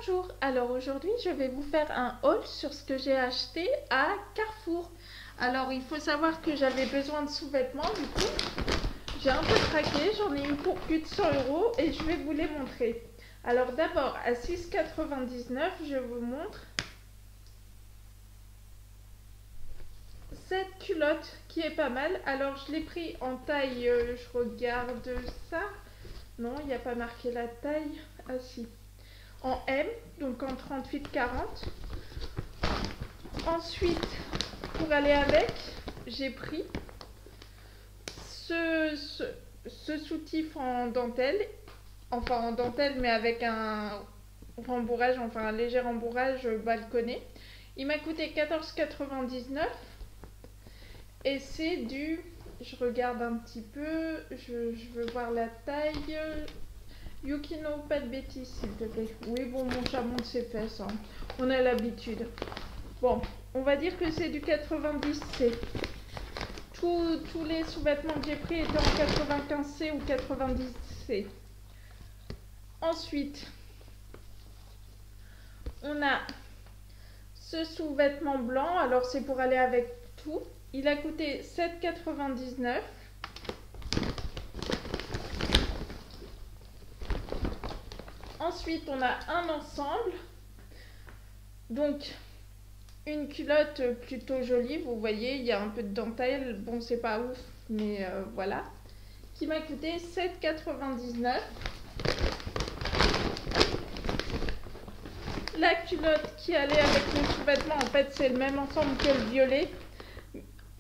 Bonjour, alors aujourd'hui je vais vous faire un haul sur ce que j'ai acheté à Carrefour. Alors il faut savoir que j'avais besoin de sous-vêtements, du coup j'ai un peu craqué, j'en ai eu pour plus de 100 € et je vais vous les montrer. Alors d'abord à 6,99 € je vous montre cette culotte qui est pas mal. Alors je l'ai pris en taille, je regarde ça, non il n'y a pas marqué la taille, ah si, en M, donc en 38-40. Ensuite, pour aller avec, j'ai pris ce soutif en dentelle, enfin en dentelle mais avec un rembourrage, enfin un léger rembourrage balconné. Il m'a coûté 14,99 € et c'est du, je regarde un petit peu, je veux voir la taille. Yukino, pas de bêtises s'il te plaît. Oui bon, mon chat monte ses fesses, hein. On a l'habitude. Bon, on va dire que c'est du 90C. Tous les sous-vêtements que j'ai pris étaient en 95C ou 90C. Ensuite, on a ce sous-vêtement blanc. Alors c'est pour aller avec tout. Il a coûté 7,99 €. Ensuite, on a un ensemble. Donc, une culotte plutôt jolie, vous voyez, il y a un peu de dentelle. Bon, c'est pas ouf, mais voilà. Qui m'a coûté 7,99 €. La culotte qui allait avec le sous-vêtement, en fait, c'est le même ensemble que le violet.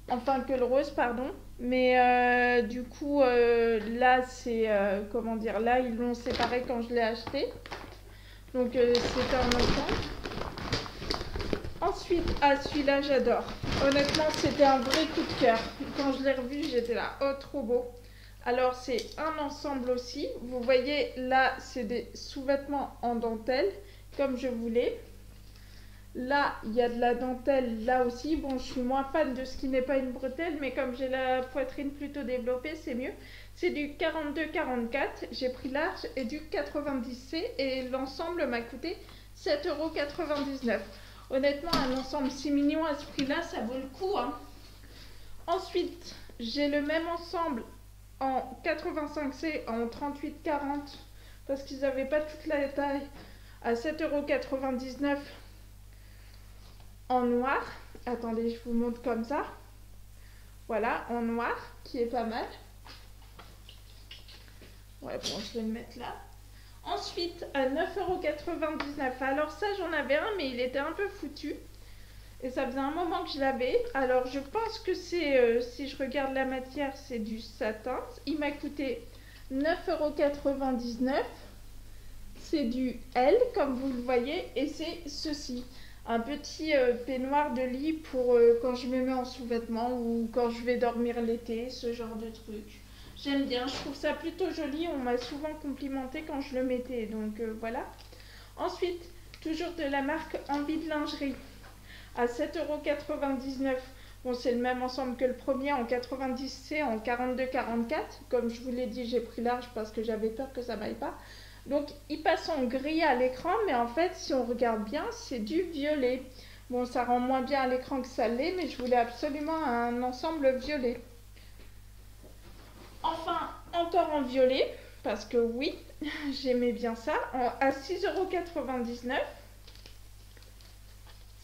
Enfin, que le rose, pardon. Mais du coup, là, c'est... comment dire, là, ils l'ont séparé quand je l'ai acheté. Donc, c'était un ensemble. Ensuite, celui-là, j'adore. Honnêtement, c'était un vrai coup de cœur. Quand je l'ai revu, j'étais là, oh, trop beau. Alors, c'est un ensemble aussi. Vous voyez, là, c'est des sous-vêtements en dentelle, comme je voulais. Là, il y a de la dentelle, là aussi. Bon, je suis moins fan de ce qui n'est pas une bretelle, mais comme j'ai la poitrine plutôt développée, c'est mieux. C'est du 42-44. J'ai pris large et du 90C. Et l'ensemble m'a coûté 7,99 €. Honnêtement, un ensemble si mignon à ce prix-là, ça vaut le coup, hein. Ensuite, j'ai le même ensemble en 85C, en 38-40, parce qu'ils n'avaient pas toute la taille, à 7,99 € en noir. Attendez, je vous montre comme ça. Voilà, en noir, qui est pas mal. Ouais, bon, je vais le mettre là. Ensuite, à 9,99 €. Alors ça, j'en avais un, mais il était un peu foutu. Et ça faisait un moment que je l'avais. Alors, je pense que c'est, si je regarde la matière, c'est du satin. Il m'a coûté 9,99 €. C'est du L, comme vous le voyez. Et c'est ceci. Un petit peignoir de lit pour quand je me mets en sous-vêtements ou quand je vais dormir l'été, ce genre de truc. J'aime bien, je trouve ça plutôt joli. On m'a souvent complimenté quand je le mettais, donc voilà. Ensuite, toujours de la marque Envie de lingerie, à 7,99 €. Bon, c'est le même ensemble que le premier en 90C, en 42-44. Comme je vous l'ai dit, j'ai pris large parce que j'avais peur que ça m'aille pas. Donc, il passe en gris à l'écran, mais en fait, si on regarde bien, c'est du violet. Bon, ça rend moins bien à l'écran que ça l'est, mais je voulais absolument un ensemble violet. Enfin, encore en violet, parce que oui, j'aimais bien ça, à 6,99 €.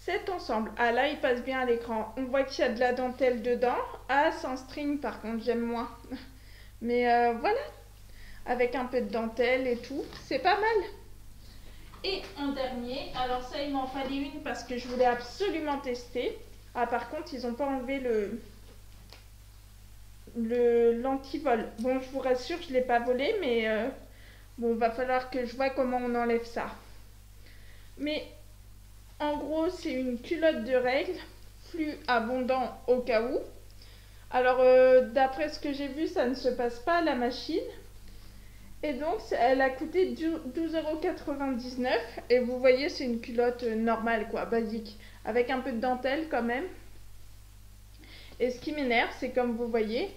Cet ensemble, ah là, il passe bien à l'écran. On voit qu'il y a de la dentelle dedans. Ah, sans string, par contre, j'aime moins. Mais voilà, avec un peu de dentelle et tout, c'est pas mal. Et en dernier, alors ça, il m'en fallait une parce que je voulais absolument tester. Ah, par contre, ils n'ont pas enlevé l'antivol. Bon, je vous rassure, je ne l'ai pas volé, mais bon, va falloir que je vois comment on enlève ça. Mais en gros, c'est une culotte de règles, flux abondant au cas où. Alors, d'après ce que j'ai vu, ça ne se passe pas à la machine. Et donc, elle a coûté 12,99 €. Et vous voyez, c'est une culotte normale, quoi, basique, avec un peu de dentelle quand même. Et ce qui m'énerve, c'est comme vous voyez,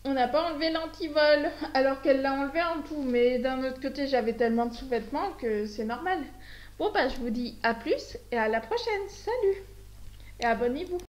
On n'a pas enlevé l'antivol, alors qu'elle l'a enlevé en tout. Mais d'un autre côté, j'avais tellement de sous-vêtements que c'est normal. Bon, bah, je vous dis à plus et à la prochaine. Salut! Et abonnez-vous.